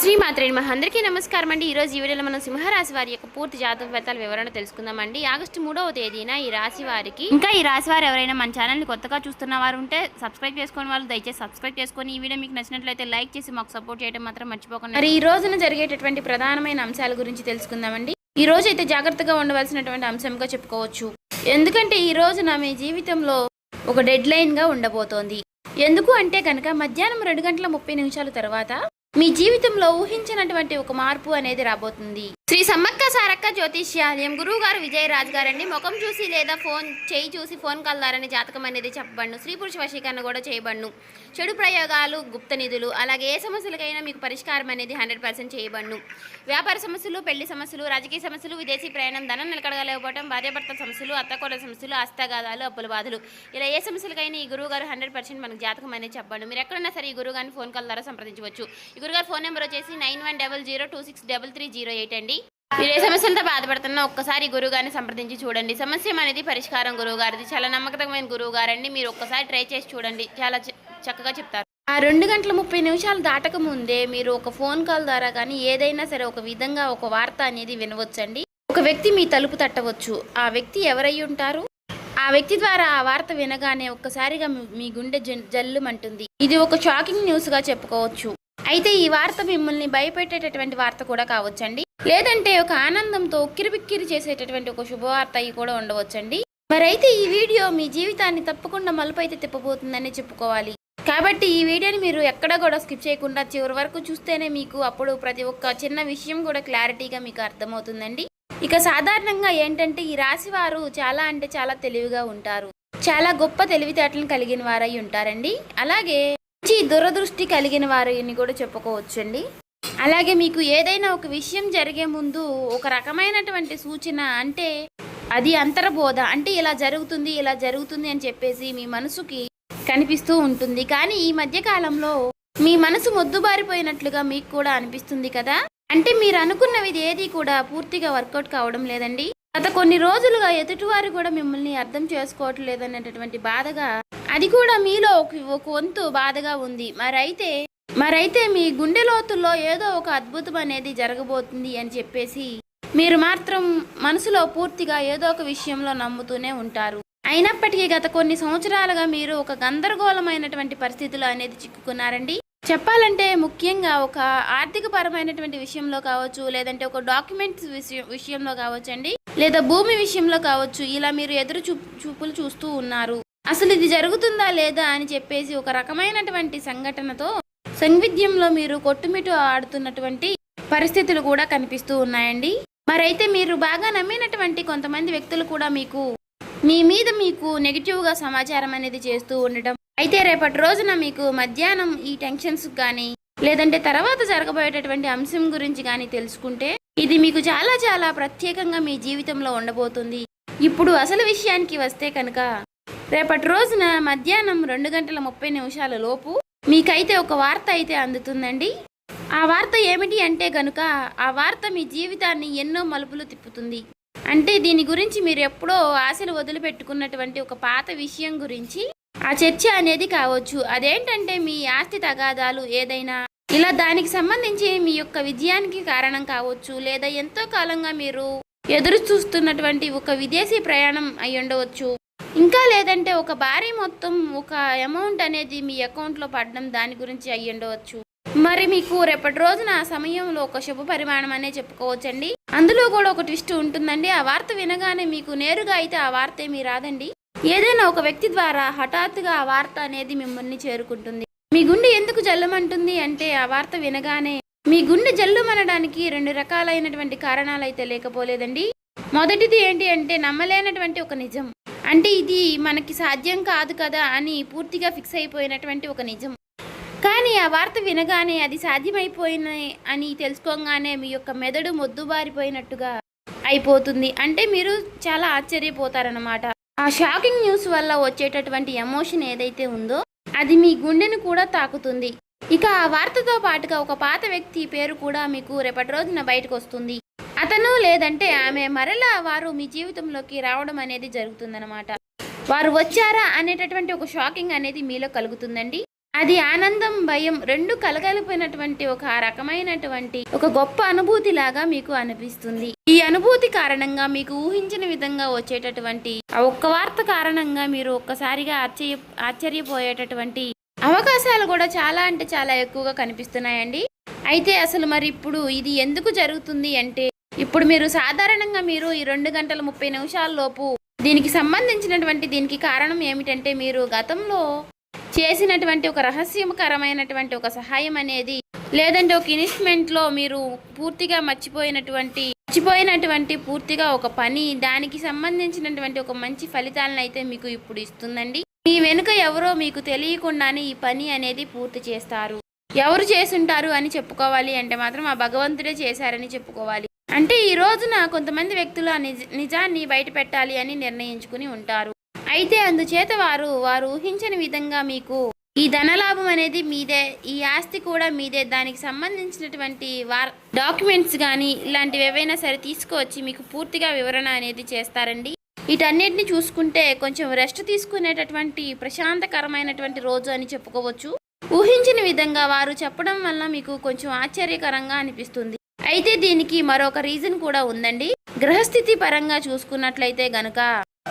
శ్రీమాత్రే నమః. అందరికీ నమస్కారం అండి. ఈరోజు ఈ వీడియోలో మనం సింహరాశి వారి యొక్క పూర్తి జాతక ఫలితాల వివరణ తెలుసుకుందామండి. ఆగస్టు 3వ తేదీన ఈ రాశి వారికి ఈ రాశి వారు ఎవరైనా మన ఛానల్ని కొత్తగా చూస్తున్న వారు ఉంటే సబ్స్క్రైబ్ చేసుకుని వాళ్ళు దయచేసి సబ్స్క్రైబ్ చేసుకొని ఈ వీడియో మీకు నచ్చినట్లయితే లైక్ చేసి మాకు సపోర్ట్ చేయడం మాత్రం మర్చిపోకండి. మరి ఈ రోజున జరిగేటటువంటి ప్రధానమైన అంశాల గురించి తెలుసుకుందామండి. ఈ రోజు అయితే జాగ్రత్తగా ఉండవలసినటువంటి అంశంగా చెప్పుకోవచ్చు. ఎందుకంటే ఈ రోజున మీ జీవితంలో ఒక డెడ్ లైన్గా ఉండబోతోంది. ఎందుకు అంటే కనుక మధ్యాహ్నం 2:30 తర్వాత మీ జీవితంలో ఊహించినటువంటి ఒక మార్పు అనేది రాబోతుంది. శ్రీ సమ్మక్క సారక్క జ్యోతిష్యాలయం గురువు గారు విజయరాజ్ గారండి. ముఖం చూసి లేదా చేయి చూసి ఫోన్ కాల్ ద్వారానే జాతకం అనేది చెప్పబడును. స్త్రీ పురుష వశీకరణ కూడా చేయబడును. చెడు ప్రయోగాలు, గుప్త నిధులు, అలాగే ఏ సమస్యలకైనా మీకు పరిష్కారం అనేది 100% చేయబడును. వ్యాపార సమస్యలు, పెళ్లి సమస్యలు, రాజకీయ సమస్యలు, విదేశీ ప్రయాణం, ధనం నిలకడగలేకపోవడం, భార్యాభర్తల సమస్యలు, అత్తకోడల సమస్యలు, హస్తగాదాలు, అప్పుల బాధలు, ఇలా ఏ సమస్యలకైనా ఈ గురువు గారు 100% మనకు జాతకం అనేది చెప్పబడును. మీరు ఎక్కడున్నా సరే ఈ గురువు గారిని ఫోన్ కాల్ ద్వారా సంప్రదించవచ్చు. ఈ గురుగారు ఫోన్ నెంబర్ వచ్చేసి 9100263308 అండి. మీరు ఏ సమస్యలతో బాధపడుతున్నా ఒక్కసారి గురువుగారిని సంప్రదించి చూడండి. సమస్య అనేది పరిష్కారం గురువు గారిది. చాలా నమ్మకమైన గురువు గారండి. మీరు ఒక్కసారి ట్రై చేసి చూడండి, చాలా చక్కగా చెప్తారు. ఆ 2:30 దాటక ముందే మీరు ఒక ఫోన్ కాల్ ద్వారా కానీ ఏదైనా సరే ఒక విధంగా ఒక వార్త అనేది వినవచ్చండి. ఒక వ్యక్తి మీ తలుపు తట్టవచ్చు. ఆ వ్యక్తి ఎవరై ఉంటారు? ఆ వ్యక్తి ద్వారా ఆ వార్త వినగానే ఒక్కసారిగా మీ గుండె జల్లుమంటుంది. ఇది ఒక షాకింగ్ న్యూస్ గా చెప్పుకోవచ్చు. అయితే ఈ వార్త మిమ్మల్ని భయపెట్టేటటువంటి వార్త కూడా కావచ్చండి. లేదంటే ఒక ఆనందంతో ఉక్కిరిబిక్కిరి చేసేటటువంటి ఒక శుభవార్త అయి కూడా ఉండవచ్చండి. మరైతే ఈ వీడియో మీ జీవితాన్ని తప్పకుండా మలుపు అయితే తిప్పబోతుందని చెప్పుకోవాలి. కాబట్టి ఈ వీడియోని మీరు ఎక్కడ కూడా స్కిప్ చేయకుండా చివరి వరకు చూస్తేనే మీకు అప్పుడు ప్రతి ఒక్క చిన్న విషయం కూడా క్లారిటీగా మీకు అర్థమవుతుందండి. ఇక సాధారణంగా ఏంటంటే ఈ రాశి వారు చాలా అంటే చాలా తెలివిగా ఉంటారు. చాలా గొప్ప తెలివితేటలను కలిగిన వారై ఉంటారండి. అలాగే దురదృష్టి కలిగిన వారిని కూడా చెప్పుకోవచ్చండి. అలాగే మీకు ఏదైనా ఒక విషయం జరిగే ముందు ఒక రకమైనటువంటి సూచన, అంటే అది అంతర్బోధ, అంటే ఇలా జరుగుతుంది అని చెప్పేసి మీ మనసుకి కనిపిస్తూ ఉంటుంది. కానీ ఈ మధ్య కాలంలో మీ మనసు మొద్దుబారిపోయినట్లుగా మీకు కూడా అనిపిస్తుంది కదా. అంటే మీరు అనుకున్నవి ఏది కూడా పూర్తిగా వర్కౌట్ కావడం లేదండి. గత కొన్ని రోజులుగా ఎదుటివారు కూడా మిమ్మల్ని అర్థం చేసుకోవటం లేదనేటటువంటి బాధగా, అది కూడా మీలో ఒక వంతు బాధగా ఉంది. మరైతే మీ గుండె లోతుల్లో ఏదో ఒక అద్భుతం అనేది జరగబోతుంది అని చెప్పేసి మీరు మాత్రం మనసులో పూర్తిగా ఏదో ఒక విషయంలో నమ్ముతూనే ఉంటారు. అయినప్పటికీ గత కొన్ని సంవత్సరాలుగా మీరు ఒక గందరగోళమైనటువంటి పరిస్థితులు అనేది చిక్కుకున్నారండి. చెప్పాలంటే ముఖ్యంగా ఒక ఆర్థిక పరమైనటువంటి విషయంలో కావచ్చు, లేదంటే ఒక డాక్యుమెంట్స్ విషయంలో కావచ్చండి, లేదా భూమి విషయంలో కావచ్చు. ఇలా మీరు ఎదురు చూపులు చూస్తూ ఉన్నారు. అసలు ఇది జరుగుతుందా లేదా అని చెప్పేసి ఒక రకమైనటువంటి సంఘటనతో సంవిధ్యంలో మీరు కొట్టుమిట్టు ఆడుతున్నటువంటి పరిస్థితులు కూడా కనిపిస్తూ ఉన్నాయండి. మరైతే మీరు బాగా నమ్మినటువంటి కొంతమంది వ్యక్తులు కూడా మీ మీద నెగిటివ్గా సమాచారం అనేది చేస్తూ ఉండటం. అయితే రేపటి రోజున మీకు మధ్యాహ్నం ఈ టెన్షన్స్ కానీ, లేదంటే తర్వాత జరగబోయేటటువంటి అంశం గురించి కానీ తెలుసుకుంటే ఇది మీకు చాలా చాలా ప్రత్యేకంగా మీ జీవితంలో ఉండబోతుంది. ఇప్పుడు అసలు విషయానికి వస్తే కనుక రేపటి రోజున మధ్యాహ్నం 2:30 లోపు మీకైతే ఒక వార్త అయితే అందుతుందండి. ఆ వార్త ఏమిటి అంటే కనుక ఆ వార్త మీ జీవితాన్ని ఎన్నో మలుపులు తిప్పుతుంది. అంటే దీని గురించి మీరు ఎప్పుడో ఆశలు వదిలిపెట్టుకున్నటువంటి ఒక పాత విషయం గురించి ఆ చర్చ అనేది కావచ్చు. అదేంటంటే మీ ఆస్తి తగాదాలు ఏదైనా, ఇలా దానికి సంబంధించి మీ యొక్క విజయానికి కారణం కావచ్చు, లేదా ఎంతో కాలంగా మీరు ఎదురు చూస్తున్నటువంటి ఒక విదేశీ ప్రయాణం అయి ఉండవచ్చు. ఇంకా లేదంటే ఒక భారీ మొత్తం ఒక అమౌంట్ అనేది మీ అకౌంట్లో పడడం, దాని గురించి అయ్యి ఉండవచ్చు. మరి మీకు రేపటి రోజున ఆ సమయంలో ఒక శుభ పరిమాణం అనే చెప్పుకోవచ్చండి. అందులో కూడా ఒక ట్విస్ట్ ఉంటుందండి. ఆ వార్త వినగానే మీకు నేరుగా అయితే ఆ వార్త ఏమీ రాదండి. ఏదైనా ఒక వ్యక్తి ద్వారా హఠాత్తుగా ఆ వార్త అనేది మిమ్మల్ని చేరుకుంటుంది. మీ గుండె ఎందుకు జల్లుమంటుంది అంటే ఆ వార్త వినగానే మీ గుండె జల్లుమనడానికి 2 రకాలైనటువంటి కారణాలు అయితే లేకపోలేదండి. మొదటిది ఏంటి అంటే నమ్మలేనటువంటి ఒక నిజం. అంటే ఇది మనకి సాధ్యం కాదు కదా అని పూర్తిగా ఫిక్స్ అయిపోయినటువంటి ఒక నిజం. కానీ ఆ వార్త వినగానే అది సాధ్యమైపోయిన అని తెలుసుకోగానే మీ యొక్క మెదడు మొద్దుబారిపోయినట్టుగా అయిపోతుంది. అంటే మీరు చాలా ఆశ్చర్యపోతారన్నమాట. ఆ షాకింగ్ న్యూస్ వల్ల వచ్చేటటువంటి ఎమోషన్ ఏదైతే ఉందో అది మీ గుండెను కూడా తాకుతుంది. ఇక ఆ వార్తతో పాటుగా ఒక పాత వ్యక్తి పేరు కూడా మీకు రేపటి రోజున బయటకు వస్తుంది. అతను లేదంటే ఆమె మరలా వారు మీ జీవితంలోకి రావడం అనేది జరుగుతుందన్నమాట. వారు వచ్చారా అనేటటువంటి ఒక షాకింగ్ అనేది మీలో కలుగుతుందండి. అది ఆనందం, భయం రెండు కలగలిపినటువంటి ఒక రకమైనటువంటి ఒక గొప్ప అనుభూతి లాగా మీకు అనిపిస్తుంది. ఈ అనుభూతి కారణంగా మీకు ఊహించిన విధంగా వచ్చేటటువంటి ఆ ఒక్క వార్త కారణంగా మీరు ఒక్కసారిగా ఆశ్చర్యపోయేటటువంటి అవకాశాలు కూడా చాలా అంటే చాలా ఎక్కువగా కనిపిస్తున్నాయండి. అయితే అసలు మరి ఇప్పుడు ఇది ఎందుకు జరుగుతుంది అంటే, ఇప్పుడు మీరు సాధారణంగా మీరు ఈ 2 గంటల 30 నిమిషాల లోపు దీనికి సంబంధించినటువంటి దీనికి కారణం ఏమిటంటే, మీరు గతంలో చేసినటువంటి ఒక రహస్యకరమైనటువంటి ఒక సహాయం అనేది, లేదంటే ఒక ఇన్వెస్ట్మెంట్లో మీరు పూర్తిగా మర్చిపోయినటువంటి పూర్తిగా ఒక పని, దానికి సంబంధించినటువంటి ఒక మంచి ఫలితాలను అయితే మీకు ఇప్పుడు ఇస్తుందండి. మీ వెనుక ఎవరో మీకు తెలియకుండానే ఈ పని అనేది పూర్తి చేస్తారు. ఎవరు చేసుంటారు అని చెప్పుకోవాలి అంటే మాత్రం ఆ భగవంతుడే చేశారని చెప్పుకోవాలి. అంటే ఈ రోజున కొంతమంది వ్యక్తులు ఆ నిజాన్ని బయట పెట్టాలి అని నిర్ణయించుకుని ఉంటారు. అయితే అందుచేత వారు ఊహించని విధంగా మీకు ఈ ధనలాభం అనేది మీదే, ఈ ఆస్తి కూడా మీదే, దానికి సంబంధించినటువంటి డాక్యుమెంట్స్ కానీ ఇలాంటివి ఏవైనా సరే తీసుకువచ్చి మీకు పూర్తిగా వివరణ అనేది చేస్తారండి. వీటన్నిటిని చూసుకుంటే కొంచెం రెస్ట్ తీసుకునేటటువంటి ప్రశాంతకరమైనటువంటి రోజు అని చెప్పుకోవచ్చు. ఊహించిన విధంగా వారు చెప్పడం వల్ల మీకు కొంచెం ఆశ్చర్యకరంగా అనిపిస్తుంది. అయితే దీనికి మరొక రీజన్ కూడా ఉందండి. గ్రహస్థితి పరంగా చూసుకున్నట్లయితే గనుక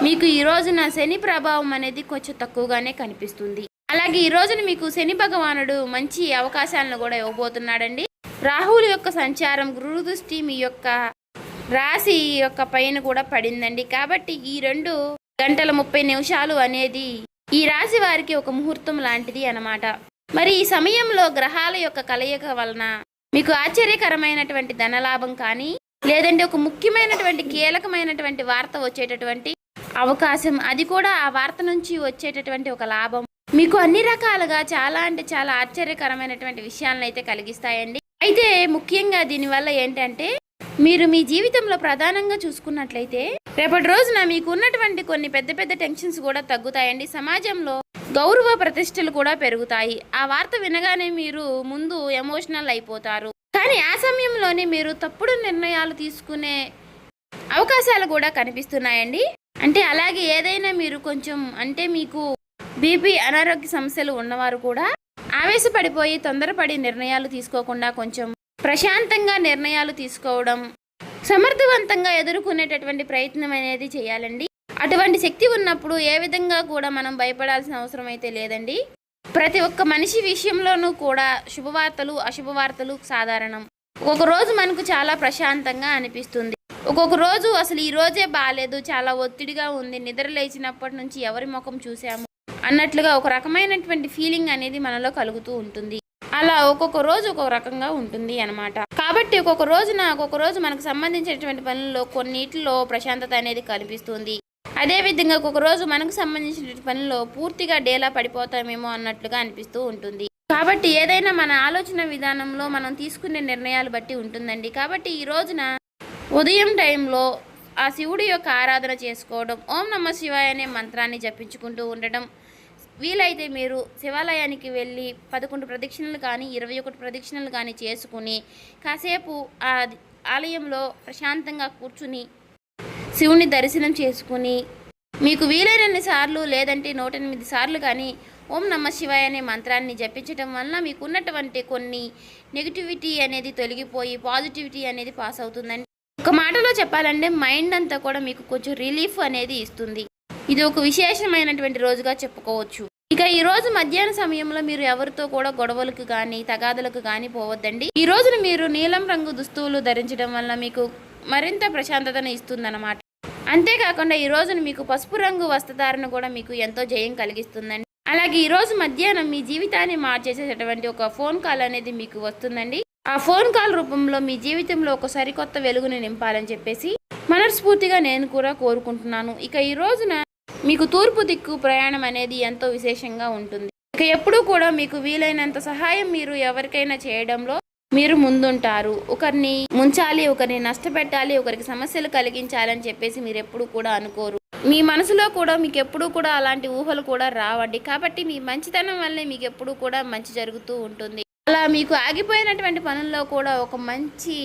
మీకు ఈ రోజున శని ప్రభావం అనేది కొంచెం తక్కువగానే కనిపిస్తుంది. అలాగే ఈ రోజున మీకు శని భగవానుడు మంచి అవకాశాలను కూడా ఇవ్వబోతున్నాడండి. రాహువుల యొక్క సంచారం, గురు దృష్టి మీ యొక్క రాశి యొక్క పైన కూడా పడిందండి. కాబట్టి ఈ 2 గంటల 30 నిమిషాలు అనేది ఈ రాశి వారికి ఒక ముహూర్తం లాంటిది అన్నమాట. మరి ఈ సమయంలో గ్రహాల యొక్క కలయిక వలన మీకు ఆశ్చర్యకరమైనటువంటి ధనలాభం కానీ, లేదంటే ఒక ముఖ్యమైనటువంటి కీలకమైనటువంటి వార్త వచ్చేటటువంటి అవకాశం, అది కూడా ఆ వార్త నుంచి వచ్చేటటువంటి ఒక లాభం మీకు అన్ని రకాలుగా చాలా అంటే చాలా ఆశ్చర్యకరమైనటువంటి విషయాలను అయితే కలిగిస్తాయండి. అయితే ముఖ్యంగా దీనివల్ల ఏంటంటే, మీరు మీ జీవితంలో ప్రధానంగా చూసుకున్నట్లయితే రేపటి రోజున మీకు ఉన్నటువంటి కొన్ని పెద్ద పెద్ద టెన్షన్స్ కూడా తగ్గుతాయండి. సమాజంలో గౌరవ ప్రతిష్టలు కూడా పెరుగుతాయి. ఆ వార్త వినగానే మీరు ముందు ఎమోషనల్ అయిపోతారు. కానీ ఆ సమయంలోనే మీరు తప్పుడు నిర్ణయాలు తీసుకునే అవకాశాలు కూడా కనిపిస్తున్నాయండి. అంటే అలాగే ఏదైనా మీరు కొంచెం అంటే మీకు బీపీ అనారోగ్య సమస్యలు ఉన్నవారు కూడా ఆవేశపడిపోయి తొందరపడి నిర్ణయాలు తీసుకోకుండా కొంచెం ప్రశాంతంగా నిర్ణయాలు తీసుకోవడం, సమర్థవంతంగా ఎదుర్కొనేటటువంటి ప్రయత్నం అనేది చేయాలండి. అటువంటి శక్తి ఉన్నప్పుడు ఏ విధంగా కూడా మనం భయపడాల్సిన అవసరం అయితే లేదండి. ప్రతి ఒక్క మనిషి విషయంలోనూ కూడా శుభవార్తలు అశుభవార్తలు సాధారణం. ఒక్కొక్క రోజు మనకు చాలా ప్రశాంతంగా అనిపిస్తుంది, ఒక్కొక్క రోజు అసలు ఈ రోజే బాగాలేదు, చాలా ఒత్తిడిగా ఉంది, నిద్ర లేచినప్పటి నుంచి ఎవరి ముఖం చూసాము అన్నట్లుగా ఒక రకమైనటువంటి ఫీలింగ్ అనేది మనలో కలుగుతూ ఉంటుంది. అలా ఒక్కొక్క రోజు ఒక్కొక్క రకంగా ఉంటుంది అన్నమాట. కాబట్టి ఒక్కొక్క రోజు మనకు సంబంధించినటువంటి పనుల్లో కొన్నిటిలో ప్రశాంతత అనేది కనిపిస్తుంది. అదేవిధంగా ఒక్కొక్క రోజు మనకు సంబంధించిన పనుల్లో పూర్తిగా డేలా పడిపోతామేమో అన్నట్లుగా అనిపిస్తూ ఉంటుంది. కాబట్టి ఏదైనా మన ఆలోచన విధానంలో మనం తీసుకునే నిర్ణయాలు బట్టి ఉంటుందండి. కాబట్టి ఈ రోజున ఉదయం టైంలో ఆ శివుడి యొక్క ఆరాధన చేసుకోవడం, ఓం నమః శివాయ అనే మంత్రాన్ని జపించుకుంటూ ఉండడం, వీలైతే మీరు శివాలయానికి వెళ్ళి 11 ప్రదక్షిణలు కానీ 21 ప్రదక్షిణలు కానీ చేసుకుని కాసేపు ఆ ఆలయంలో ప్రశాంతంగా కూర్చుని శివుని దర్శనం చేసుకుని మీకు వీలైనన్ని సార్లు లేదంటే 108 సార్లు కానీ ఓం నమః శివాయ అనే మంత్రాన్ని జపించడం వల్ల మీకు ఉన్నటువంటి కొన్ని నెగిటివిటీ అనేది తొలగిపోయి పాజిటివిటీ అనేది పాస్ అవుతుందండి. ఒక మాటలో చెప్పాలంటే మైండ్ అంతా కూడా మీకు కొంచెం రిలీఫ్ అనేది ఇస్తుంది. ఇది ఒక విశేషమైనటువంటి రోజుగా చెప్పుకోవచ్చు. ఇక ఈ రోజు మధ్యాహ్న సమయంలో మీరు ఎవరితో కూడా గొడవలకు కానీ తగాదలకు కానీ పోవద్దండి. ఈ రోజున మీరు నీలం రంగు దుస్తువులు ధరించడం వల్ల మీకు మరింత ప్రశాంతతను ఇస్తుందన్నమాట. అంతేకాకుండా ఈ రోజున మీకు పసుపు రంగు వస్త్రధారణ కూడా మీకు ఎంతో జయం కలిగిస్తుందండి. అలాగే ఈ రోజు మధ్యాహ్నం మీ జీవితాన్ని మార్చేసేటటువంటి ఒక ఫోన్ కాల్ అనేది మీకు వస్తుందండి. ఆ ఫోన్ కాల్ రూపంలో మీ జీవితంలో ఒక సరికొత్త వెలుగుని నింపాలని చెప్పేసి మనస్ఫూర్తిగా నేను కూడా కోరుకుంటున్నాను. ఇక ఈ రోజున మీకు తూర్పు దిక్కు ప్రయాణం అనేది ఎంతో విశేషంగా ఉంటుంది. ఇక ఎప్పుడూ కూడా మీకు వీలైనంత సహాయం మీరు ఎవరికైనా చేయడంలో మీరు ముందుంటారు. ఒకరిని ముంచాలి, ఒకరిని నష్టపెట్టాలి, ఒకరికి సమస్యలు కలిగించాలని చెప్పేసి మీరు ఎప్పుడు కూడా అనుకోరు. మీ మనసులో కూడా మీకు ఎప్పుడూ కూడా అలాంటి ఊహలు కూడా రావండి. కాబట్టి మీ మంచితనం వల్లే మీకు ఎప్పుడూ కూడా మంచి జరుగుతూ ఉంటుంది. అలా మీకు ఆగిపోయినటువంటి పనుల్లో కూడా ఒక మంచి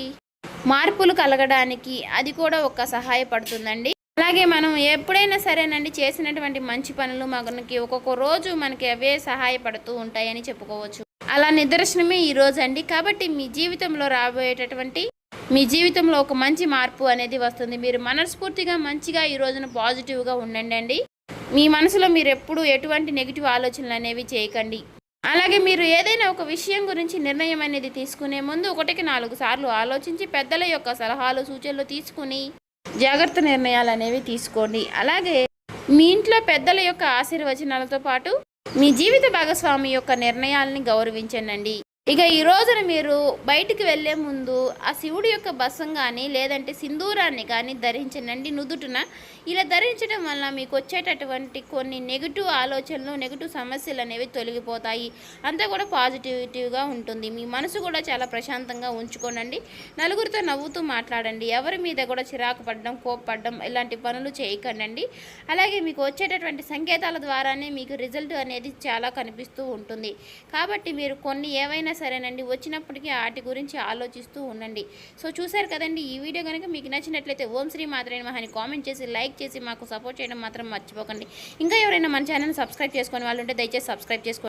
మార్పులు కలగడానికి అది కూడా ఒక సహాయపడుతుందండి. అలాగే మనం ఎప్పుడైనా సరేనండి చేసినటువంటి మంచి పనులు మనకి ఒక్కొక్క రోజు మనకి అవే సహాయపడుతూ ఉంటాయని చెప్పుకోవచ్చు. అలా నిదర్శనమే ఈ రోజు అండి. కాబట్టి మీ జీవితంలో రాబోయేటటువంటి మీ జీవితంలో ఒక మంచి మార్పు అనేది వస్తుంది. మీరు మనస్ఫూర్తిగా మంచిగా ఈ రోజున పాజిటివ్గా ఉండండి. మీ మనసులో మీరు ఎప్పుడు ఎటువంటి నెగిటివ్ ఆలోచనలు అనేవి చేయకండి. అలాగే మీరు ఏదైనా ఒక విషయం గురించి నిర్ణయం అనేది తీసుకునే ముందు 1కి 4 సార్లు ఆలోచించి పెద్దల యొక్క సలహాలు సూచనలు తీసుకుని జాగ్రత్త నిర్ణయాలు అనేవి తీసుకోండి. అలాగే మీ ఇంట్లో పెద్దల యొక్క ఆశీర్వచనాలతో పాటు మీ జీవిత భాగస్వామి యొక్క నిర్ణయాలని గౌరవించండి. ఇక ఈ రోజున మీరు బయటికి వెళ్ళే ముందు ఆ శివుడి యొక్క బసం కానీ లేదంటే సింధూరాన్ని కానీ ధరించండి నుదుటున. ఇలా ధరించడం వల్ల మీకు వచ్చేటటువంటి కొన్ని నెగిటివ్ ఆలోచనలు నెగిటివ్ సమస్యలు అనేవి తొలగిపోతాయి. అంతా కూడా పాజిటివిటీగా ఉంటుంది. మీ మనసు కూడా చాలా ప్రశాంతంగా ఉంచుకోనండి. నలుగురితో నవ్వుతూ మాట్లాడండి. ఎవరి మీద కూడా చిరాకు పడడం కోప్పడడం ఇలాంటి పనులు చేయకండి. అలాగే మీకు వచ్చేటటువంటి సంకేతాల ద్వారానే మీకు రిజల్ట్ అనేది చాలా కనిపిస్తూ ఉంటుంది. కాబట్టి మీరు కొన్ని ఏవైనా సరేనండి వచ్చినప్పటికీ వాటి గురించి ఆలోచిస్తూ ఉండండి. సో చూసారు కదండి, ఈ వీడియో కనుక మీకు నచ్చినట్లయితే ఓం శ్రీ మాత్రే నమః అని కామెంట్ చేసి లైక్ చేసి మాకు సపోర్ట్ చేయడం మాత్రం మర్చిపోకండి. ఇంకా ఎవరైనా మన ఛానల్ సబ్స్క్రైబ్ చేసుకునే వాళ్ళు ఉంటే దయచేసి సబ్స్క్రైబ్ చేసుకోండి.